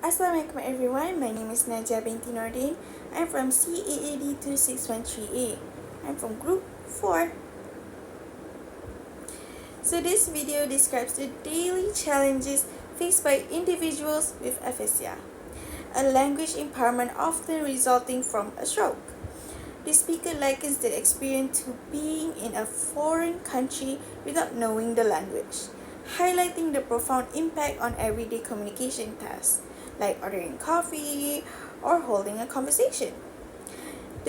Assalamualaikum everyone, my name is Najia binti Nordin. I'm from CAAD 2613A. I'm from group 4. So this video describes the daily challenges faced by individuals with aphasia, a language impairment often resulting from a stroke. The speaker likens the experience to being in a foreign country without knowing the language, highlighting the profound impact on everyday communication tasks, like ordering coffee or holding a conversation.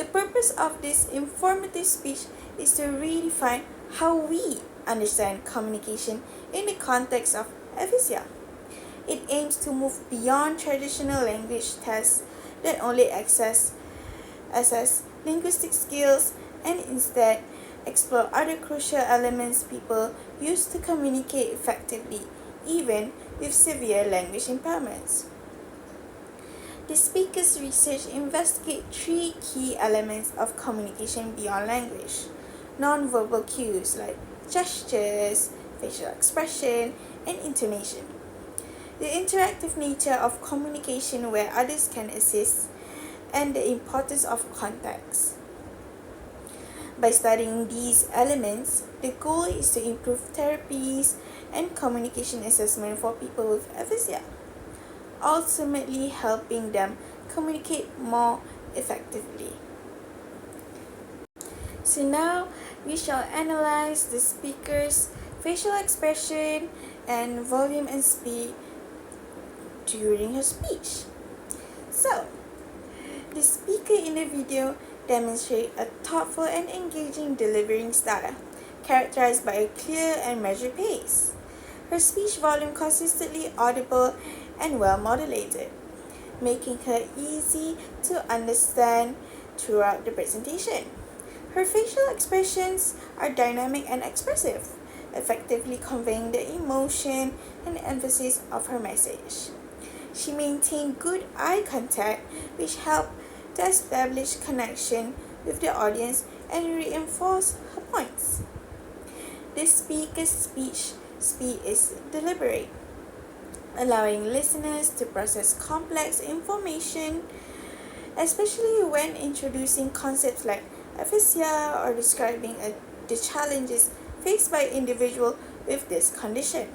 The purpose of this informative speech is to redefine how we understand communication in the context of aphasia. It aims to move beyond traditional language tests that only assess linguistic skills and instead explore other crucial elements people use to communicate effectively, even with severe language impairments. The speaker's research investigates three key elements of communication beyond language: non-verbal cues like gestures, facial expression, and intonation. The interactive nature of communication where others can assist, and the importance of context. By studying these elements, the goal is to improve therapies and communication assessment for people with aphasia, ultimately helping them communicate more effectively. So now we shall analyze the speaker's facial expression and volume and speed during her speech. So, the speaker in the video demonstrates a thoughtful and engaging delivering style, characterized by a clear and measured pace. Her speech volume consistently audible and well modulated, making her easy to understand throughout the presentation. Her facial expressions are dynamic and expressive, effectively conveying the emotion and emphasis of her message. She maintained good eye contact, which helped to establish connection with the audience and reinforce her points. The speaker's speech speed is deliberate, allowing listeners to process complex information, especially when introducing concepts like aphasia or describing the challenges faced by individuals with this condition.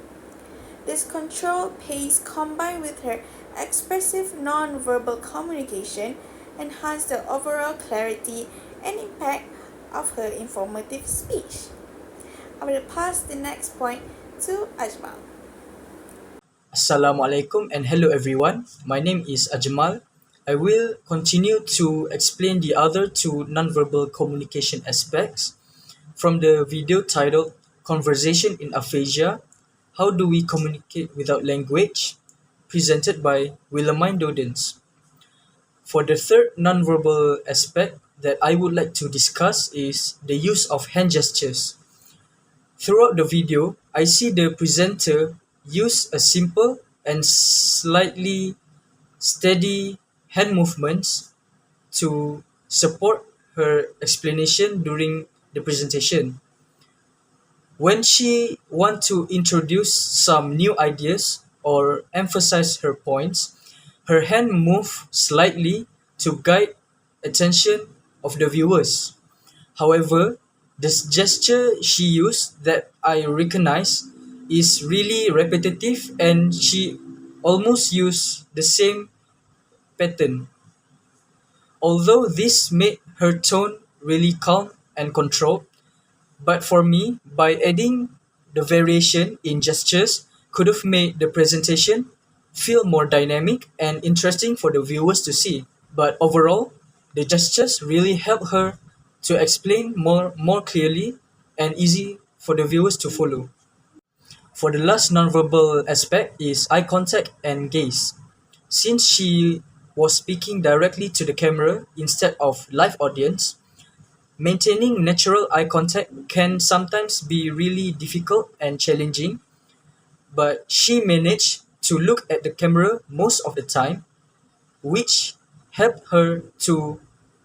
This controlled pace combined with her expressive non-verbal communication enhanced the overall clarity and impact of her informative speech. I will pass the next point to Ajmal. Assalamualaikum and hello everyone. My name is Ajmal. I will continue to explain the other two nonverbal communication aspects from the video titled Conversation in Aphasia: How Do We Communicate Without Language? Presented by Wilhelmine Dodens. For the third nonverbal aspect that I would like to discuss is the use of hand gestures. Throughout the video, I see the presenter use a simple and slightly steady hand movements to support her explanation during the presentation. When she wants to introduce some new ideas or emphasize her points, her hand move slightly to guide attention of the viewers. However, the gesture she used that I recognize is really repetitive and she almost used the same pattern. Although this made her tone really calm and controlled, but for me, by adding the variation in gestures could have made the presentation feel more dynamic and interesting for the viewers to see. But overall, the gestures really help her to explain more clearly and easy for the viewers to follow. For the last nonverbal aspect is eye contact and gaze. Since she was speaking directly to the camera instead of live audience, maintaining natural eye contact can sometimes be really difficult and challenging, but she managed to look at the camera most of the time, which helped her to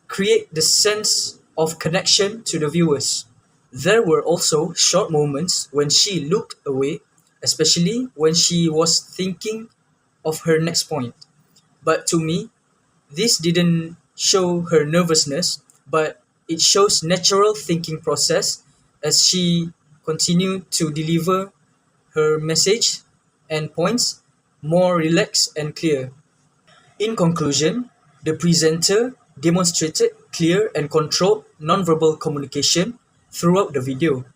create the sense of connection to the viewers. There were also short moments when she looked away, especially when she was thinking of her next point. But to me, this didn't show her nervousness, but it shows natural thinking process as she continued to deliver her message and points more relaxed and clear. In conclusion, the presenter demonstrated clear and controlled nonverbal communication throughout the video.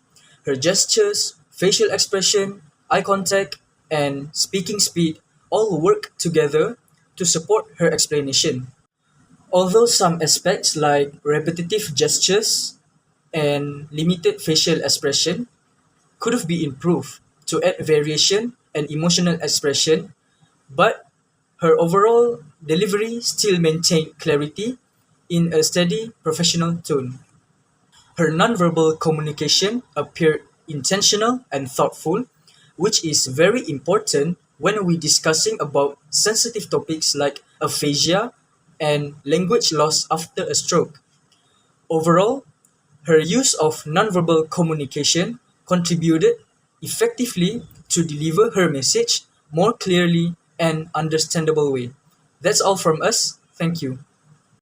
Her gestures, facial expression, eye contact, and speaking speed all work together to support her explanation. Although some aspects like repetitive gestures and limited facial expression could have been improved to add variation and emotional expression, but her overall delivery still maintained clarity in a steady professional tone. Her nonverbal communication appeared intentional and thoughtful, which is very important when we're discussing about sensitive topics like aphasia and language loss after a stroke. Overall, her use of nonverbal communication contributed effectively to deliver her message more clearly and understandable way. That's all from us. Thank you.